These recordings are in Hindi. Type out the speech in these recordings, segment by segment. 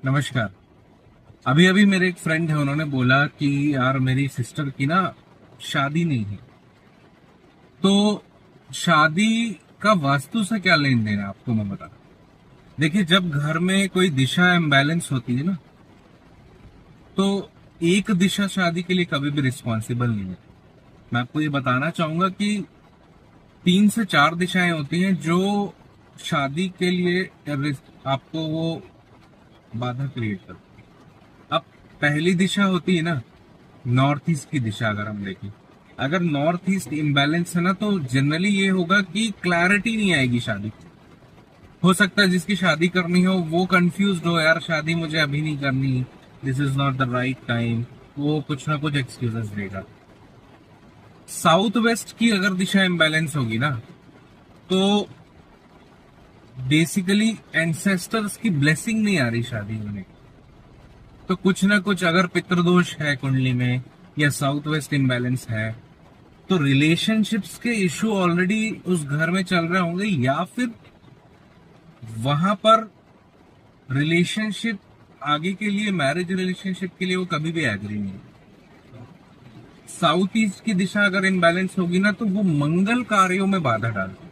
नमस्कार। अभी अभी मेरे एक फ्रेंड है, उन्होंने बोला कि यार मेरी सिस्टर की ना शादी नहीं है। तो शादी का वास्तु से क्या लेन देन है आपको मैं बता। देखिए, जब घर में कोई दिशा इम्बैलेंस होती है ना, तो एक दिशा शादी के लिए कभी भी रिस्पॉन्सिबल नहीं है। मैं आपको ये बताना चाहूंगा कि 3 से 4 दिशाएं होती हैं जो शादी के लिए आपको वो बाधा क्रिएट करती है। अब पहली दिशा होती है ना, नॉर्थ ईस्ट की दिशा। अगर हम देखें, अगर नॉर्थ ईस्ट इम्बैलेंस है ना, तो जनरली ये होगा कि क्लैरिटी नहीं आएगी शादी। हो सकता है जिसकी शादी करनी हो वो कंफ्यूज हो, यार शादी मुझे अभी नहीं करनी, this is not the right time. वो कुछ ना कुछ एक्सक्यूजेस देगा। साउथ वेस्ट की अगर दिशा इम्बैलेंस होगी ना, तो बेसिकली एंसेस्टर्स की ब्लेसिंग नहीं आ रही शादी होने की। तो कुछ ना कुछ अगर पितृदोष है कुंडली में, या साउथ वेस्ट इम्बैलेंस है, तो रिलेशनशिप्स के इशू ऑलरेडी उस घर में चल रहे होंगे, या फिर वहां पर रिलेशनशिप आगे के लिए, मैरिज रिलेशनशिप के लिए वो कभी भी एग्री नहीं। साउथ ईस्ट की दिशा अगर इम्बैलेंस होगी ना, तो वो मंगल कार्यों में बाधा डालती है।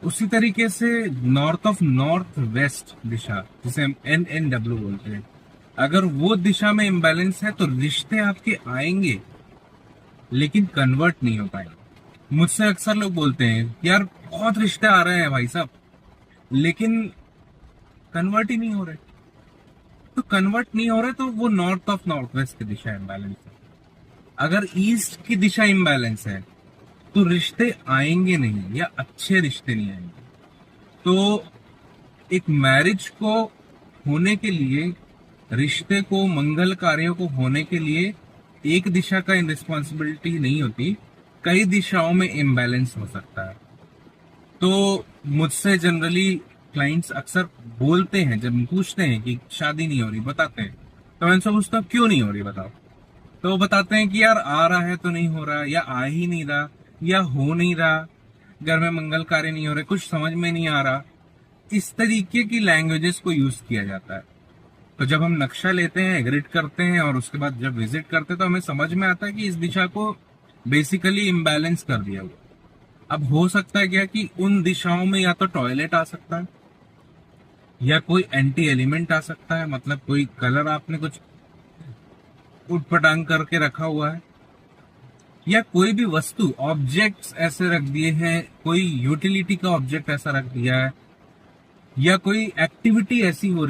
उसी तरीके से नॉर्थ ऑफ नॉर्थ वेस्ट दिशा, जिसे हम NNW बोलते हैं, अगर वो दिशा में इम्बैलेंस है तो रिश्ते आपके आएंगे लेकिन कन्वर्ट नहीं हो पाएंगे। मुझसे अक्सर लोग बोलते हैं यार बहुत रिश्ते आ रहे हैं भाई साहब, लेकिन कन्वर्ट ही नहीं हो रहे। तो कन्वर्ट नहीं हो रहे तो वो नॉर्थ ऑफ नॉर्थ वेस्ट की दिशा इम्बैलेंस है। अगर ईस्ट की दिशा इम्बैलेंस है तो रिश्ते आएंगे नहीं, या अच्छे रिश्ते नहीं आएंगे। तो एक मैरिज को होने के लिए, रिश्ते को, मंगल कार्यों को होने के लिए एक दिशा का रिस्पॉन्सिबिलिटी नहीं होती, कई दिशाओं में इम्बैलेंस हो सकता है। तो मुझसे जनरली क्लाइंट्स अक्सर बोलते हैं, जब पूछते हैं कि शादी नहीं हो रही, बताते हैं, तो मैं उनसे पूछता हूँ क्यों नहीं हो रही बताओ। तो वो बताते हैं कि यार आ रहा है तो नहीं हो रहा, या आ ही नहीं रहा, या हो नहीं रहा, घर में मंगल कार्य नहीं हो रहे, कुछ समझ में नहीं आ रहा। इस तरीके की लैंग्वेजेस को यूज किया जाता है। तो जब हम नक्शा लेते हैं, एग्रिड करते हैं, और उसके बाद जब विजिट करते हैं, तो हमें समझ में आता है कि इस दिशा को बेसिकली इम्बैलेंस कर दिया हुआ। अब हो सकता है क्या कि उन दिशाओं में या तो टॉयलेट आ सकता है, या कोई एंटी एलिमेंट आ सकता है, मतलब कोई कलर आपने कुछ उटपटांग करके रखा हुआ है, या कोई भी वस्तु, ऑब्जेक्ट्स ऐसे रख दिए हैं, कोई यूटिलिटी का ऑब्जेक्ट ऐसा रख दिया है, या कोई एक्टिविटी ऐसी हो